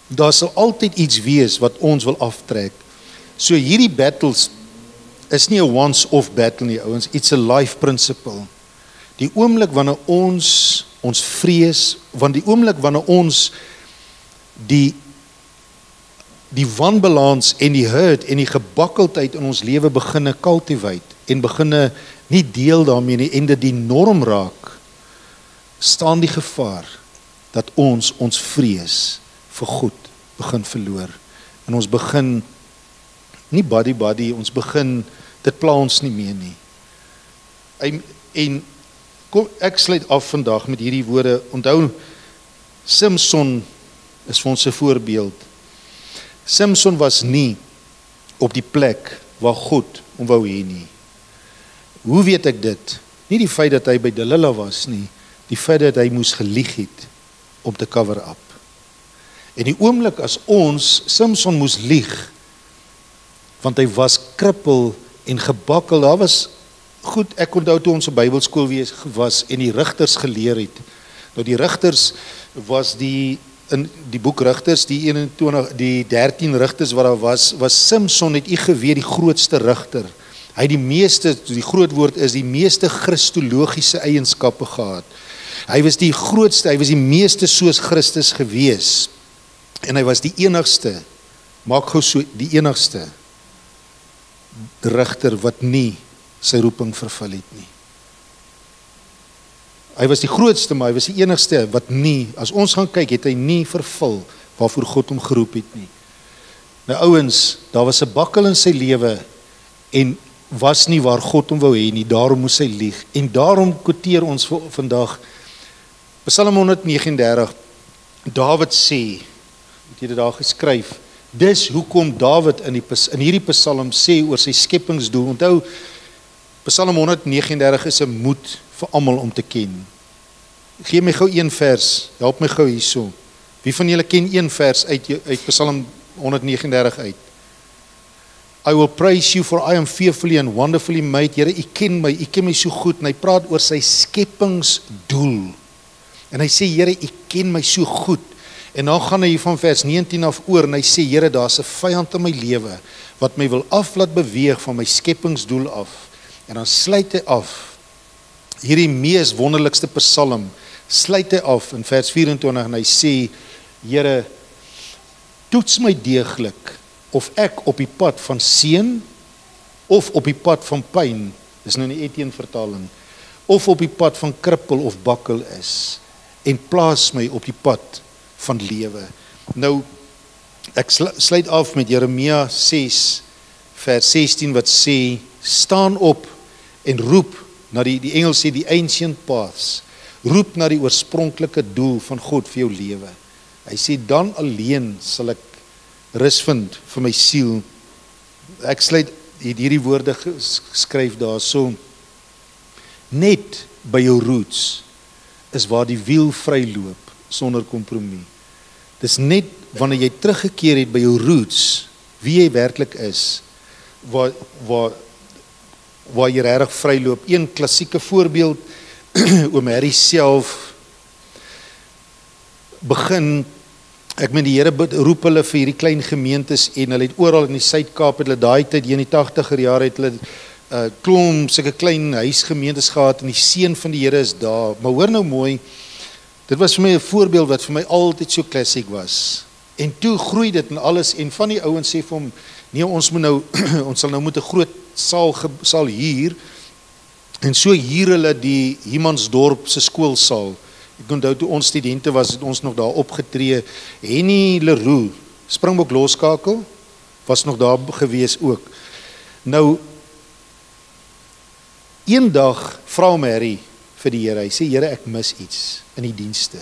Daar sal altyd iets wees wat ons wil aftrek. So hierdie battles is nie 'n once-off battle nie, ouens, it's a life principle. Die oomblik wanneer ons vrees, want die oomblik wanneer ons die wanbalans en die hurt en die gebakkeldheid in ons lewe beginne cultivate en beginne nie deel daarmee nie en dit die norm raak, staan die gevaar dat ons vrees vir goed begin verloor. En ons begin nie buddy, ons begin, dit pla ons nie meer nie. En kom, ek sluit af vandag met hierdie woorde. Onthou, Samson is vir ons 'n voorbeeld. Samson was nie op die plek waar God hom wou hê nie. Hoe weet ek dit? Nie die feit dat hy by Delilah was nie, die feit dat hy moes gelieg het om te cover up. En die oomblik as Samson moes lieg, want hy was krippel en gebakkel, daar was, goed, ek onthou toe ons op Bybelskool was en die rigters geleer het. Nou die rigters was in die boek Rigters, die 13 rigters wat daar was Samson, het u geweet, die grootste rigter. Hy het die groot woord is, die meeste christologiese eienskappe gehad. Hy was die grootste, hy was die meeste soos Christus gewees. En hy was die enigste, maak gou so, die enigste rigter wat nie sy roeping vervul het nie. Hy was die grootste, maar hy was die enigste wat nie, as ons gaan kyk, het hy nie vervul waarvoor God hom geroep het nie. Nou ouens, daar was 'n bakkel in sy lewe en was nie waar God hom wou hê nie, daarom moes hy lieg. En daarom quoteer ons vandag Psalm 139, Dawid sê, het jy dit daar geskryf, dis hoekom Dawid in hierdie Psalm sê oor sy skepingsdoel. Onthou, Psalm 139 is 'n moed vir almal om te ken. Gee my gou een vers, help my gou hierso. Wie van julle ken een vers uit Psalm 139 uit? I will praise you for I am fearfully and wonderfully made. Here, u ken my so goed. En hy praat oor sy skepingsdoel. En hy sê, Here, u ken my so goed. En dan gaan hy van vers 19 af oor en hy sê, Here, daar's 'n vyand in my lewe wat my wil laat beweeg van my skepingsdoel af. En dan sluit hy af hierdie mees wonderlikste Psalm, sluit hy af in vers 24 en hy sê, Here, toets my deeglik of ek op die pad van seën of op die pad van pyn, dis nou in die Etienne vertaling, of op die pad van krippel of bakkel is, en plaas my op die pad van lewe. Nou, ek sluit af met Jeremia 6 vers 16 wat sê, staan op en roep na die Engels sê die ancient paths, roep na die oorspronklike doel van God vir jou lewe. Hy sê, dan alleen sal ek rus vind vir my siel. Ek sluit hierdie woorde geskryf daar so, net by jou roots is waar die wiel vryloop sonder kompromie. Dis net wanneer jy teruggekeer het by jou roots, wie jy werklik is, waar jy regtig vryloop. Een klassieke voorbeeld, oom Harry self begin, ek meen die Here roep hulle vir hierdie klein gemeentes en hulle het oral in die Suid-Kaap, het hulle daai tyd in die 80er jare het hulle klomp sulke klein huisgemeentes gehad en die seën van die Here is daar. Maar hoor nou mooi, dit was vir my 'n voorbeeld wat vir my altyd so klassiek was. En toe groei dit en alles en van die ouens sê vir hom, nee, ons sal nou moet 'n groot saal huur. En so huur hulle die Humansdorp se skoolsaal. Ek onthou toe ons studente was, het ons nog daar opgetree. Henny Leroux, Springbok Loskakel, was nog daar gewees ook. Nou, eendag vra hom Harry vir die Here. Hy sê, Here, ek mis iets in die dienste.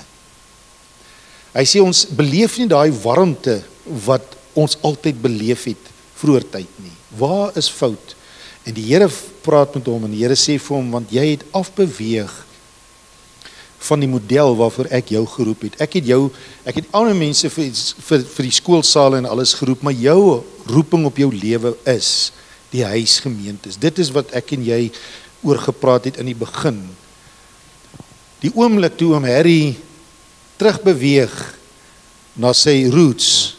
Hy sê, ons beleef nie daai warmte wat ons altyd beleef het vroeër tyd nie. Waar is fout? En die Here praat met hom en die Here sê vir hom, want jy het afbeweeg van die model waarvoor ek jou geroep het. Ek het ander mense vir die skoolsale en alles geroep, maar jou roeping op jou lewe is die huisgemeentes. Dit is wat ek en jy oor gepraat het in die begin. Die oomblik toe oom Harry terugbeweeg na sy roots,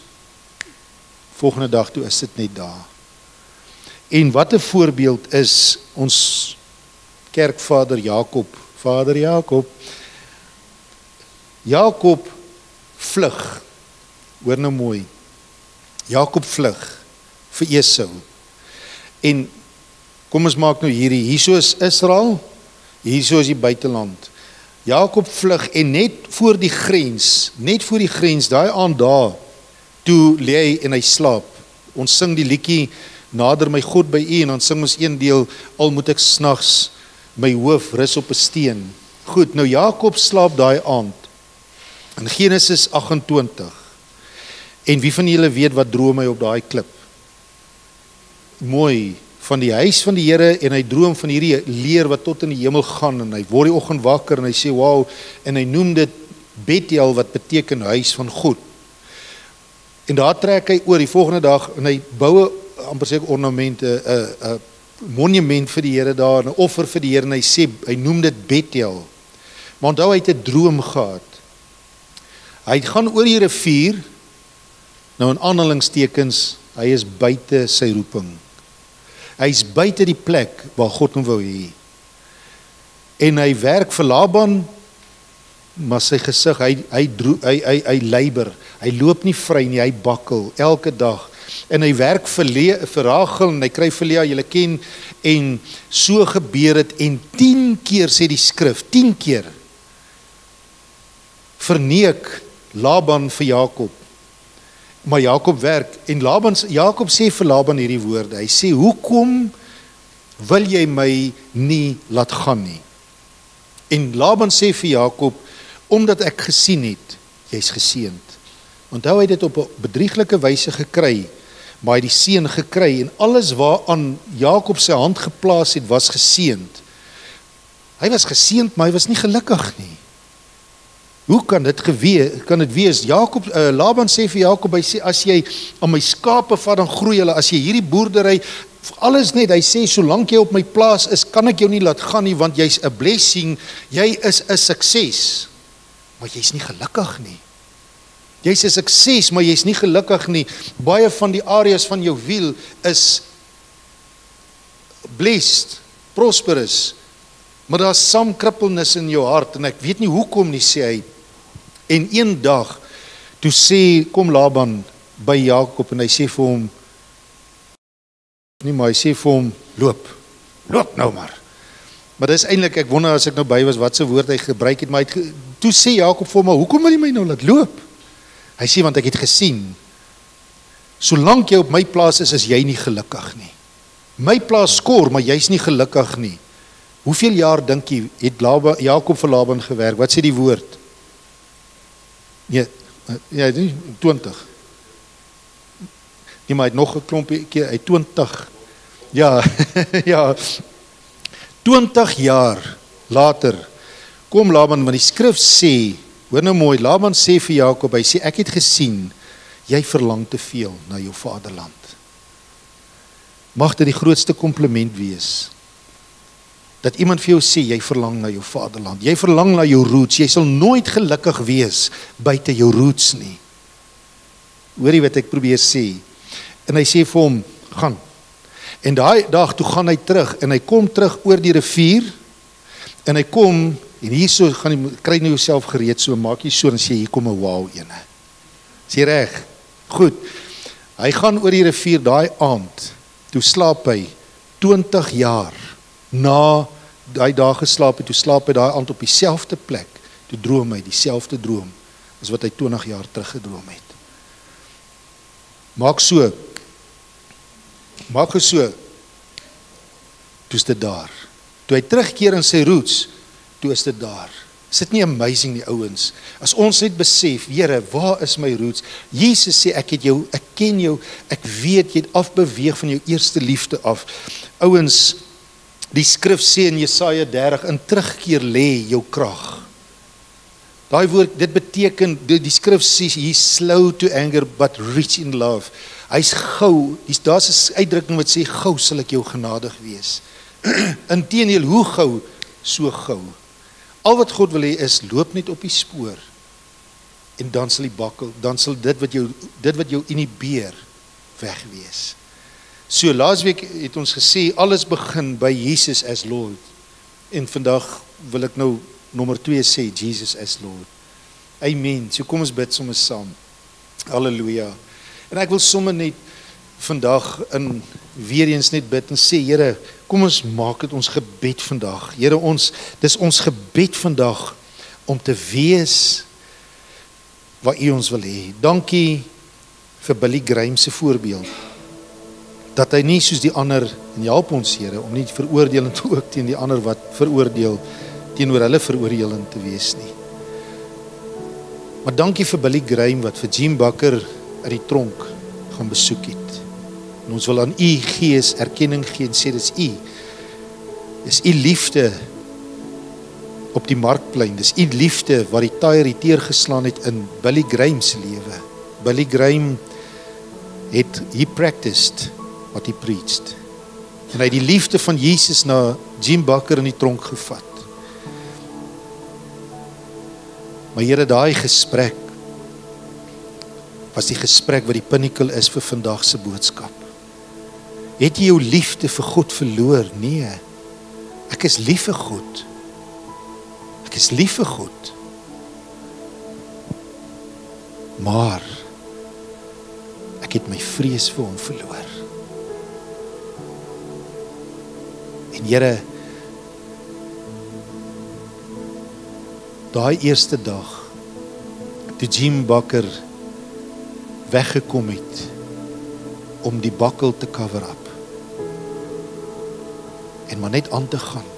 volgende dag toe is dit net daar. En wat 'n voorbeeld is ons kerkvader Jakob, Vader Jakob. Jakob vlug, hoor nou mooi, Jakob vlug vir Esau. En kom ons maak nou hierso is Israel, hierso is die buiteland. Jakob vlug en net voor die grens, daai aand daar, toe lê hy en hy slaap. Ons sing die liedjie, nader my God by U, en dan sing ons een deel, al moet ek snags my hoof rus op 'n steen. Goed, nou Jakob slaap daai aand, in Genesis 28, en wie van julle weet wat droom hy op daai klip? Mooi, van die huis van die Here, en hy droom van hierdie leer wat tot in die hemel gaan, en hy word die oggend wakker, en hy sê, wow, en hy noem dit Bethel, wat beteken huis van God. En daar trek hy oor die volgende dag, en hy bou amper sê ornament, 'n monument vir die Here daar, 'n offer vir die Here, en hy sê, hy noem dit Bethel. Maar onthou, hy het 'n droom gehad. Hy gaan oor die rivier, nou in aanhalingstekens, hy is buite sy roeping. Hy is buite die plek waar God hom wou hê. En hy werk vir Laban, maar sy gesig, hy leiber, hy loop nie vry nie, hy bakkel elke dag. En hy werk vir Rachel, en hy kry vir Lea, julle ken, en so gebeur het, en 10 keer sê die skrif, 10 keer, verneek Laban vir Jakob. Maar Jakob werk, en Jakob sê vir Laban hierdie woorde, hy sê, hoekom wil jy my nie laat gaan nie? En Laban sê vir Jakob, omdat ek gesien het, jy's geseënd. Onthou, hy het dit op 'n bedrieglike wyse gekry, maar hy het die seën gekry, en alles waaraan Jakob sy hand geplaas het, was geseënd. Hy was geseënd, maar hy was nie gelukkig nie. Hoe kan dit wees? Laban sê vir Jakob, hy sê, as jy aan my skape vat, dan groei hulle, as jy hierdie boerdery, alles net, hy sê, solank jy op my plaas is, kan ek jou nie laat gaan nie, want jy's 'n blessing, jy is 'n sukses, maar jy's nie gelukkig nie. Jy's 'n sukses, maar jy's nie gelukkig nie. Baie van die areas van jou wiel is blessed, prosperous, maar daar's some crippleness in jou hart, en ek weet nie hoekom nie, sê hy. En een dag, toe kom Laban by Jakob, en hy sê vir hom, maar hy sê vir hom, loop nou maar. Maar dis eintlik, ek wonder as ek nou by was, wat se woord hy gebruik het, maar toe sê Jakob vir hom, maar hoekom wil jy my nou laat loop? Hy sê, want ek het gesien, solank jy op my plaas is jy nie gelukkig nie. My plaas skor, maar jy's nie gelukkig nie. Hoeveel jaar dink jy, het Jakob vir Laban gewerk? Wat sê die woord? Nee, 20. Nee, maar hy het nog 'n klompie keer, hy 20. Ja, ja. 20 jaar later, kom Laban, want die skrif sê, hoor nou mooi, Laban sê vir Jakob, hy sê, ek het gesien, jy verlang te veel na jou vaderland. Mag dit die grootste kompliment wees, dat iemand vir jou sê, jy verlang na jou vaderland, jy verlang na jou roots, jy sal nooit gelukkig wees buite jou roots nie. Hoor jy wat ek probeer sê? En hy sê vir hom, gaan. En daai dag toe gaan hy terug, en hy kom terug oor die rivier, en hy kom, en hierso gaan jy, kry nou jouself gereed, so maak jy so, en sê, hier kom 'n wow ene. Is jy reg? Goed. Hy gaan oor die rivier daai aand, toe slaap hy 20 jaar, na daai dag geslaap het, toe slaap hy daai aand op dieselfde plek, toe droom hy dieselfde droom, as wat hy 20 jaar terug gedroom het. Maak so, toe is dit daar. Toe hy terugkeer in sy roots, toe is dit daar. Is dit nie amazing die ouens? As ons net besef, Here, waar is my roots? Jesus sê, ek ken jou, ek weet, jy het afbeweeg van jou eerste liefde af. Ouens, die skrif sê in Jesaja 30, in terugkeer lê jou krag. Daai woord, dit beteken, die skrif sê, he's slow to anger, but rich in love. Hy's gou, daar's 'n uitdrukking wat sê, gou sal ek jou genadig wees. Inteendeel, hoe gou? So gou. Al wat God wil hê is, loop net op die spoor, en dan sal die bakkel, dan sal dit wat jou inhibeer, wegwees. So, laasweek het ons gesê, alles begin by Jesus as Lord, en vandag wil ek nou nommer 2 sê, Jesus as Lord. Amen. So kom ons bid sommer saam. Halleluja. En ek wil sommer net vandag weer eens net bid en sê, Here, kom ons maak dit ons gebed vandag. Here, dis ons gebed vandag om te wees wat U ons wil hê. Dankie vir Billy Graham se voorbeeld. Dat hy nie soos die ander, en help ons, Here, om nie veroordelend ook teen die ander wat veroordeel, teenoor hulle veroordelend te wees nie. Maar dankie vir Billy Graham wat vir Jim Bakker uit die tronk gaan besoek het. En ons wil aan U gees erkenning gee en sê, dis U. Dis U liefde op die markplein. Dis U liefde wat die taai teergeslaan het in Billy Graham se lewe. Billy Graham he practiced what he preached. En hy het die liefde van Jesus na Jim Bakker in die tronk gevat. Maar Here, daai gesprek was die gesprek wat die pinnacle is vir vandag se boodskap. Het jy jou liefde vir God verloor? Nee. Ek is lief vir God. Ek is lief vir God. Maar ek het my vrees vir hom verloor. En Here, daai eerste dag, toe Jim Bakker weggekom het om die bakkel te cover up en maar net aan te gaan.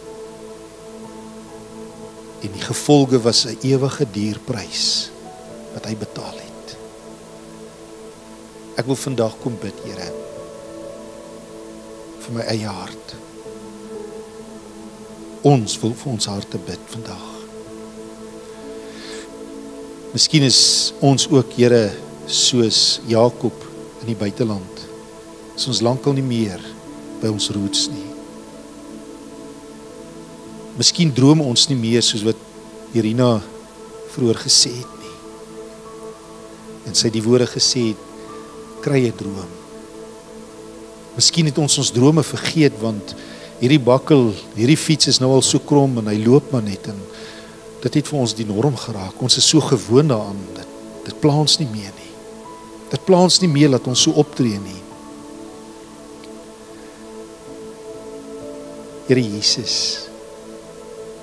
En die gevolge was 'n ewige dierprys wat hy betaal het. Ek wil vandag kom bid, Here, vir my eie hart. Ons wil vir ons harte bid vandag. Miskien is ons ook, Here, soos Jakob in die buiteland. Is ons lankal nie meer by ons roots nie. Miskien droom ons nie meer soos wat Irina vroeër gesê het nie. En sy die woorde gesê het, kry 'n droom. Miskien het ons drome vergeet, want hierdie bakkel, hierdie fiets is nou al so krom en hy loop maar net, en dit het vir ons die norm geraak. Ons is so gewoond daaraan, dit pla ons nie meer nie. Dit pla ons nie meer dat ons so optree nie. Here Jesus,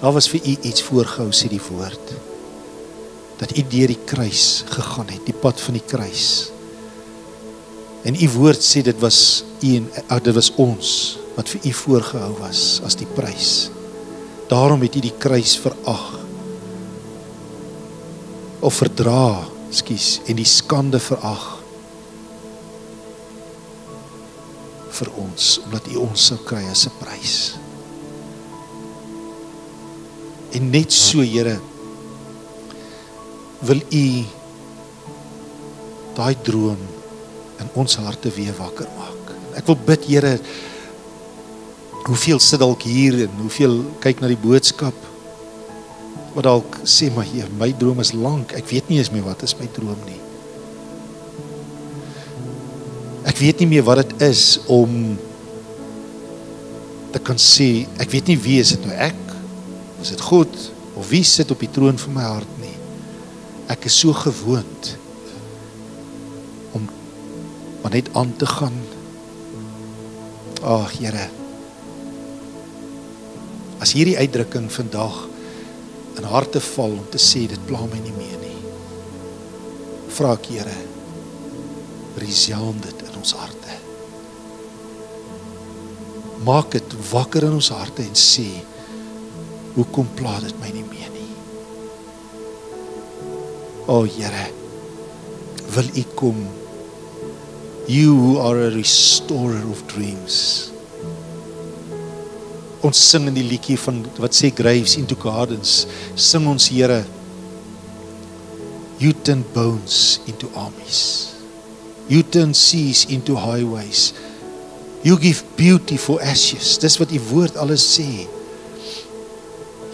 daar was vir U iets voorgehou, sê die woord, dat U deur die kruis gegaan het, die pad van die kruis. En U woord sê dit was U en dit was ons wat vir U voorgehou was as die prys. Daarom het U die kruis verag of verdra, en die skande verag vir ons, omdat U ons sou kry as 'n prys. En net so, Here, wil U daai droom in ons harte weer wakker maak. Ek wil bid, Here, hoeveel sit dalk hier en hoeveel kyk na die boodskap, wat dalk sê, maar Heer, my droom is lank, ek weet nie eens meer wat is my droom nie. Ek weet nie meer wat dit is om te kan sê, ek weet nie wie is dit nou, ek, is dit God, of wie sit op die troon van my hart nie. Ek is so gewoond om maar net aan te gaan. Ag, Here, as hierdie uitdrukking vandag in harte val om te sê, dit pla my nie meer nie, vra ek, Here, resound dit in ons harte. Maak dit wakker in ons harte en sê, hoekom pla dit my nie meer nie? O Here, wil U kom, You who are a restorer of dreams. Ons sing in die liedjie van wat sê Graves into Gardens, sing ons, Here, You turn bones into armies. You turn seas into highways. You give beauty for ashes. Dis wat die woord alles sê.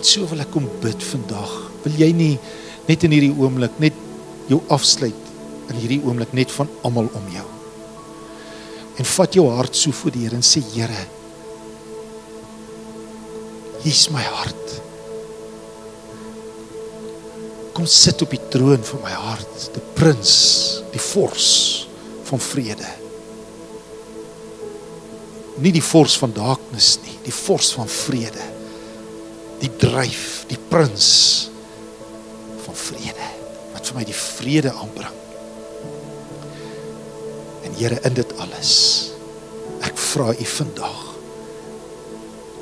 So wil ek kom bid vandag. Wil jy nie net in hierdie oomblik net jou afsluit in hierdie oomblik net van almal om jou. En vat jou hart so voor die Here en sê, Here, hier's my hart. Kom sit op die troon van my hart, die prins, die vors van vrede. Nie die vors van darkness nie, die vors van vrede. Die dryf, die prins van vrede, wat vir my die vrede aanbring. En Here, in dit alles, ek vra U vandag,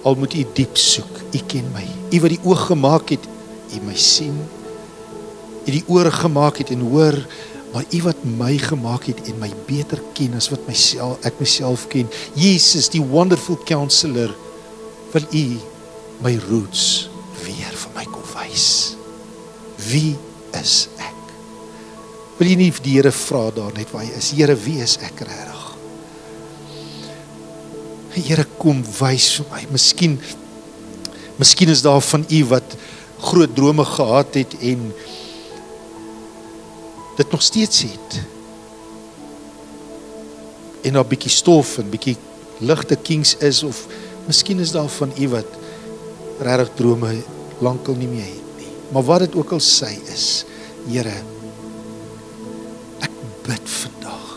al moet U diep soek, U ken my, U wat die oog gemaak het, U my sien, U die ore gemaak het en hoor, maar U wat my gemaak het en my beter ken as wat ek myself ken. Jesus, die wonderful counselor, wil U my roots weer vir my kom wys. Wie is ek? Wil jy nie die Here vra daar net waar hy is? Here, wie is ek regtig? Here, kom wys vir my. Miskien is daar van U wat groot drome gehad het en dit nog steeds het. En daar bietjie stof en bietjie ligte kinks is, of miskien is daar van U wat regtig drome lankal nie meer het nie. Maar wat dit ook al sy is, Here, ek bid vandag,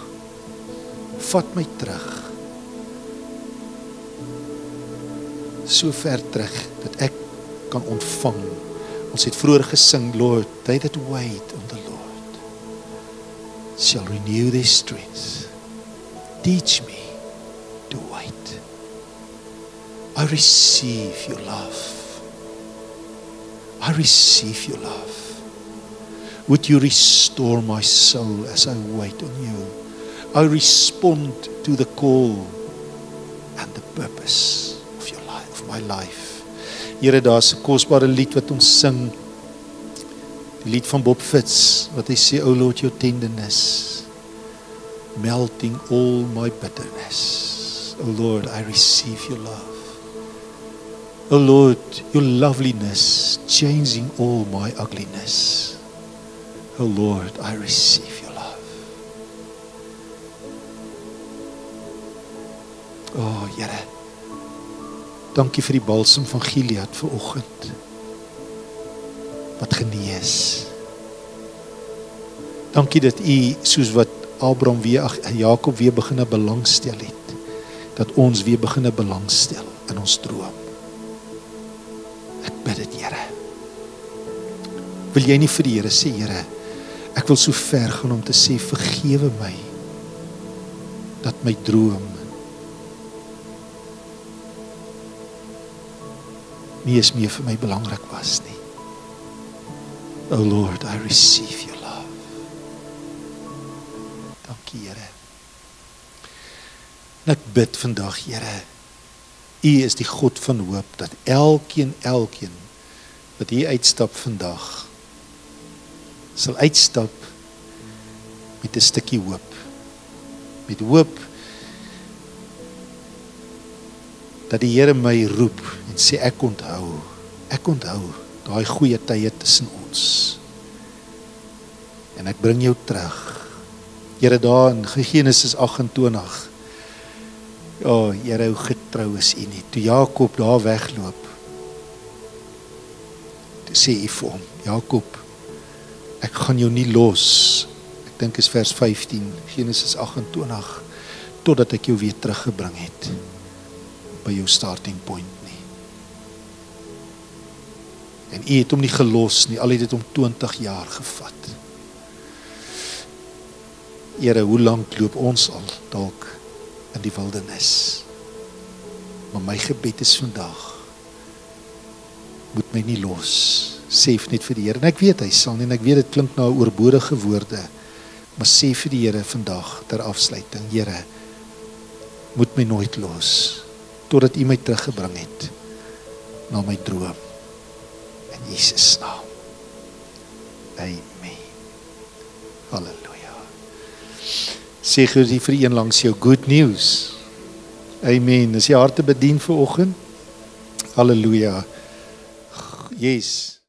vat my terug, so ver terug, dat ek kan ontvang. Ons het vroeër gesing, Lord, they that wait on the Lord shall renew their strength. Teach me to wait. I receive your love. I receive your love. Would you restore my soul as I wait on you? I respond to the call and the purpose of your life, of my life. Here, daar's 'n kosbare lied wat ons sing. Die lied van Bob Fitz, wat hy sê, O Lord, your tenderness, melting all my bitterness. O Lord, I receive your love. O Lord, your loveliness, changing all my ugliness. O Lord, I receive your love. O Here, dankie vir die balsem van Gilead vanoggend, wat genees. Dankie dat U, soos wat Abraham weer, Jakob weer beginne belangstel het, dat ons weer beginne belangstel in ons droom. Ek bid dit, Here. Wil jy nie vir die Here sê, Here, ek wil so ver gaan om te sê, vergewe my, dat my droom nie eens meer vir my belangrik was nie. O Lord, I receive your love. Dankie, Here. En ek bid vandag, Here, U is die God van hoop, dat elkeen wat hier uitstap vandag, sal uitstap met 'n stukkie hoop. Met hoop dat die Here my roep en sê, ek onthou daai goeie tye tussen ons. En ek bring jou terug. Here, daar in Genesis 28, ja, Here, hoe getrou is U nie. Toe Jakob daar wegloop, toe sê U vir hom, Jakob, ek gaan jou nie los. Ek dink is vers 15, Genesis 28, totdat ek jou weer teruggebring het by jou starting point nie. En U het hom nie gelos nie, al het dit hom 20 jaar gevat. Here, hoe lank loop ons al dalk in die wildernis? Maar my gebed is vandag, moet my nie los. Sê net vir die Here, en ek weet hy sal nie, en ek weet dit klink na oorbodige woorde, maar sê vir die Here vandag ter afsluiting, Here, moet my nooit los, totdat U my teruggebring het na my droom. In Jesus naam. Amen. Halleluja. Sê gou die vir een langs jou good news. Amen. Is jy harte bedien vir oggend? Halleluja. Yes.